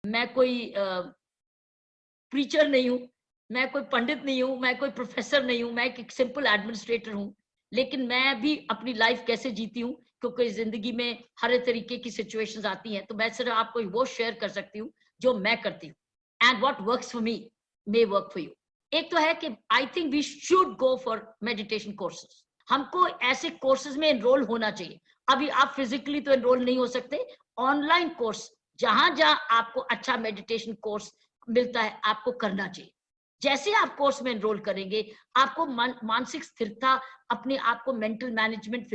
मैं कोई प्रीचर नहीं हूँ, मैं कोई पंडित नहीं हूँ, मैं कोई प्रोफेसर नहीं हूँ, मैं एक सिंपल एडमिनिस्ट्रेटर हूँ। लेकिन मैं भी अपनी लाइफ कैसे जीती हूँ, क्योंकि जिंदगी में हर तरीके की सिचुएशंस आती हैं, तो मैं सिर्फ आपको वो शेयर कर सकती हूँ जो मैं करती हूँ। And what works for me may work for you. एक तो है कि I think we should go for meditation courses. हमको ऐसे कोर्सेज में एनरोल होना चाहिए। अभी आप फिजिकली तो एनरोल नहीं हो सकते, ऑनलाइन कोर्स जहां जहां आपको अच्छा मेडिटेशन कोर्स मिलता है आपको करना चाहिए। जैसे आप कोर्स में एनरोल करेंगे, आपको मानसिक स्थिरता, अपने आप को मेंटल मैनेजमेंट,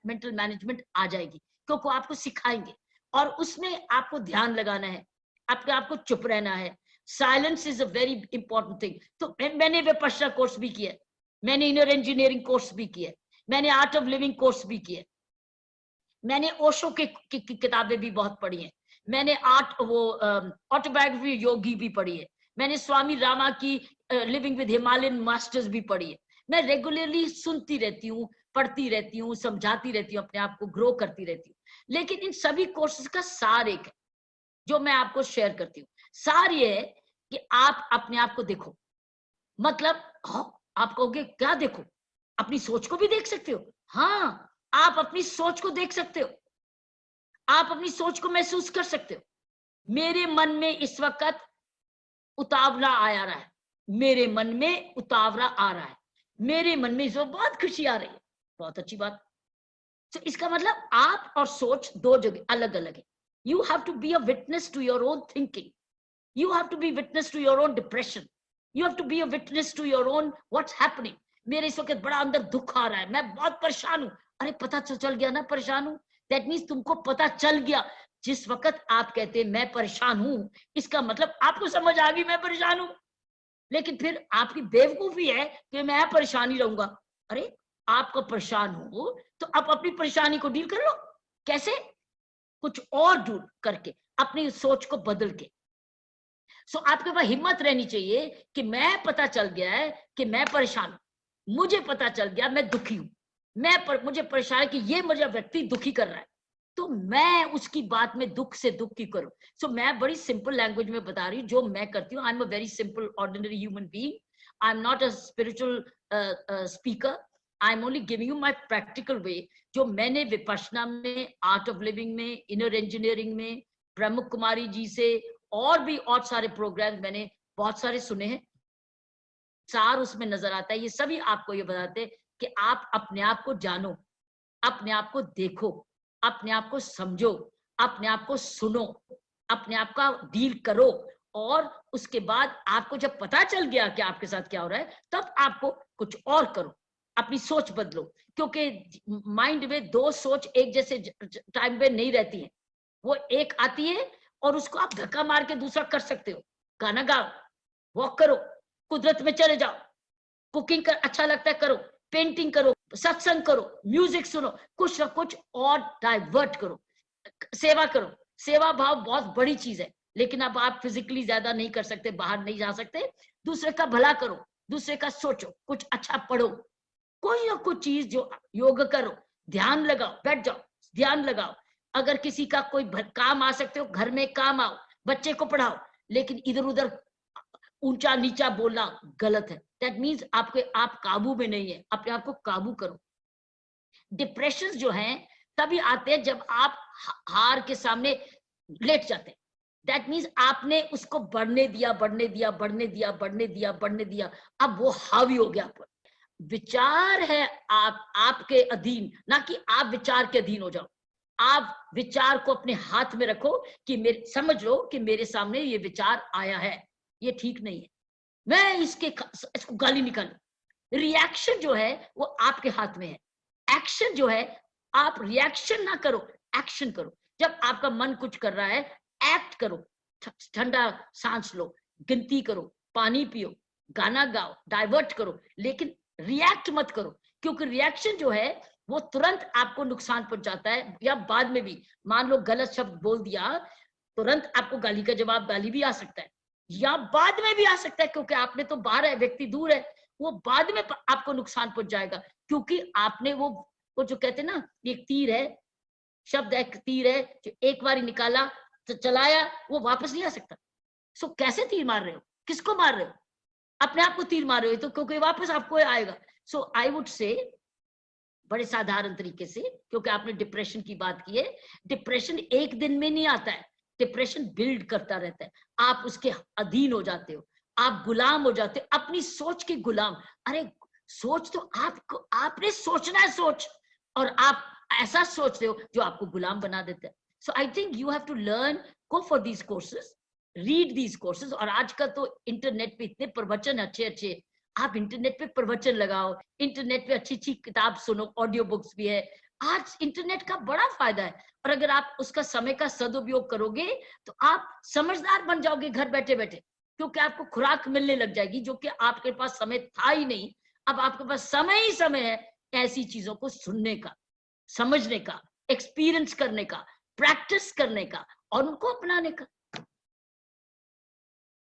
मेंटल मैनेजमेंट आ जाएगी, क्योंकि आपको सिखाएंगे। और उसमें आपको ध्यान लगाना है, अपने आप को चुप रहना है। Silence is a very important thing. तो मैंने विपश्यना कोर्स भी किया, मैंने इनर इंजीनियरिंग कोर्स भी किया, मैंने आर्ट ऑफ लिविंग कोर्स भी किया, मैंने ओशो की किताबें भी बहुत पढ़ी हैं, मैंने ऑटोबायोग्राफी योगी भी पढ़ी है, मैंने स्वामी रामा की लिविंग विद हिमालयन मास्टर्स भी पढ़ी है। मैं रेगुलरली सुनती रहती हूँ, पढ़ती रहती हूँ, समझाती रहती हूँ, अपने आप को ग्रो करती रहती हूँ। लेकिन इन सभी कोर्सेज का सार एक है जो मैं आपको शेयर करती हूँ। सार ये है कि आप अपने आप को देखो। मतलब आप कहोगे क्या देखो? अपनी सोच को भी देख सकते हो। हाँ, आप अपनी सोच को देख सकते हो, आप अपनी सोच को महसूस कर सकते हो। मेरे मन में इस वक्त उतावला आया रहा है, मेरे मन में उतावला आ रहा है, मेरे मन में इस वक्त बहुत खुशी आ रही है, बहुत अच्छी बात। तो इसका मतलब आप और सोच दो जगह अलग अलग है। You have to be a witness to your own thinking, you have to be witness to your own depression, you have to be a witness to your own what's happening। मेरे इस वक्त बड़ा अंदर दुख आ रहा है, मैं बहुत परेशान हूं। अरे पता चल गया ना परेशान हूं, दैट मीन्स तुमको पता चल गया। जिस वक्त आप कहते हैं मैं परेशान हूं, इसका मतलब आपको समझ आ गई मैं परेशान हूं। लेकिन फिर आपकी बेवकूफी है कि मैं परेशान ही रहूंगा। अरे आपको परेशान हो तो आप अपनी परेशानी को डील कर लो। कैसे? कुछ और ढूंढ करके, अपनी सोच को बदल के। सो आपके पास हिम्मत रहनी चाहिए कि मैं पता चल गया है कि मैं परेशान हूं, मुझे पता चल गया मैं दुखी हूं, मुझे परेशान है कि ये मुझे व्यक्ति दुखी कर रहा है, तो मैं उसकी बात में दुख से दुख की करूं। सो मैं बड़ी सिंपल लैंग्वेज में बता रही हूँ जो मैं करती हूँ। I am a very simple ordinary human being, I am not a spiritual speaker, I am only giving you my practical way, जो मैंने विपश्यना में, आर्ट ऑफ लिविंग में, इनर इंजीनियरिंग में, ब्रह्म कुमारी जी से, और भी और सारे प्रोग्राम मैंने बहुत सारे सुने हैं। सार उसमें नजर आता है। ये सभी आपको ये बताते हैं कि आप अपने आप को जानो, अपने आप को देखो, अपने आप को समझो, अपने आप को सुनो, अपने आप का डील करो। और उसके बाद आपको जब पता चल गया कि आपके साथ क्या हो रहा है, तब आपको कुछ और करो, अपनी सोच बदलो। क्योंकि माइंड में दो सोच एक जैसे टाइम पे नहीं रहती है, वो एक आती है और उसको आप धक्का मार के दूसरा कर सकते हो। गाना गाओ, वॉक करो, कुदरत में चले जाओ, कुकिंग कर अच्छा लगता है करो, पेंटिंग करो, सत्संग करो, म्यूजिक सुनो, कुछ ना कुछ और डाइवर्ट करो, सेवा करो। सेवा भाव बहुत बड़ी चीज है, लेकिन अब आप फिजिकली ज्यादा नहीं कर सकते, बाहर नहीं जा सकते। दूसरे का भला करो, दूसरे का सोचो, कुछ अच्छा पढ़ो, कोई ना कुछ चीज जो, योग करो, ध्यान लगाओ, बैठ जाओ, ध्यान लगाओ। अगर किसी का कोई काम आ सकते हो, घर में काम आओ, बच्चे को पढ़ाओ, लेकिन इधर उधर ऊंचा नीचा बोलना गलत है। दैट मीन्स आपके आप काबू में नहीं है, अपने आप को काबू करो। डिप्रेशन जो है तभी आते हैं जब आप हार के सामने लेट जाते हैं। दैट मीन्स आपने उसको बढ़ने दिया, बढ़ने दिया, बढ़ने दिया, बढ़ने दिया, बढ़ने दिया, अब वो हावी हो गया पर। विचार है आपके अधीन, ना कि आप विचार के अधीन हो जाओ। आप विचार को अपने हाथ में रखो कि मेरे, समझ लो कि मेरे सामने ये विचार आया है, ये ठीक नहीं है, मैं इसको गाली निकालूं। रिएक्शन जो है वो आपके हाथ में है। एक्शन जो है, आप रिएक्शन ना करो, एक्शन करो। जब आपका मन कुछ कर रहा है, एक्ट करो, ठंडा सांस लो, गिनती करो, पानी पियो, गाना गाओ, डाइवर्ट करो, लेकिन रिएक्ट मत करो। क्योंकि रिएक्शन जो है वो तुरंत आपको नुकसान पहुंचाता है, या बाद में भी मान लो गलत शब्द बोल दिया, तुरंत आपको गाली का जवाब, गाली भी आ सकता है, या बाद में भी आ सकता है, क्योंकि आपने तो बाहर है, व्यक्ति दूर है, वो बाद में आपको नुकसान पहुंच जाएगा। क्योंकि आपने वो जो कहते हैं ना, एक तीर है, शब्द एक तीर है, जो एक बार निकाला तो चलाया, वो वापस नहीं आ सकता। सो कैसे तीर मार रहे हो, किसको मार रहे हो? अपने आप को तीर मार रहे हो, तो क्योंकि वापस आपको आएगा। सो आई वुड से बड़े साधारण तरीके से, क्योंकि आपने डिप्रेशन की बात की है, डिप्रेशन एक दिन में नहीं आता है, डिप्रेशन बिल्ड करता रहता है। आप उसके अधीन हो जाते हो, आप गुलाम हो जाते हो, अपनी सोच के गुलाम। अरे सोच तो आपको, आपने सोचना है सोच, और आप ऐसा सोचते हो जो आपको गुलाम बना देता है। So I think you have to learn, go for these courses, read these courses. और आजकल तो इंटरनेट पे इतने प्रवचन अच्छे अच्छे, आप इंटरनेट पे प्रवचन लगाओ, इंटरनेट पे अच्छी अच्छी किताब सुनो, ऑडियो बुक्स भी है। आज इंटरनेट का बड़ा फायदा है, और अगर आप उसका समय का सदुपयोग करोगे तो आप समझदार बन जाओगे घर बैठे बैठे, क्योंकि आपको खुराक मिलने लग जाएगी, जो कि आपके पास समय था ही नहीं। अब आपके पास समय ही समय है ऐसी चीजों को सुनने का, समझने का, एक्सपीरियंस करने का, प्रैक्टिस करने का और उनको अपनाने का।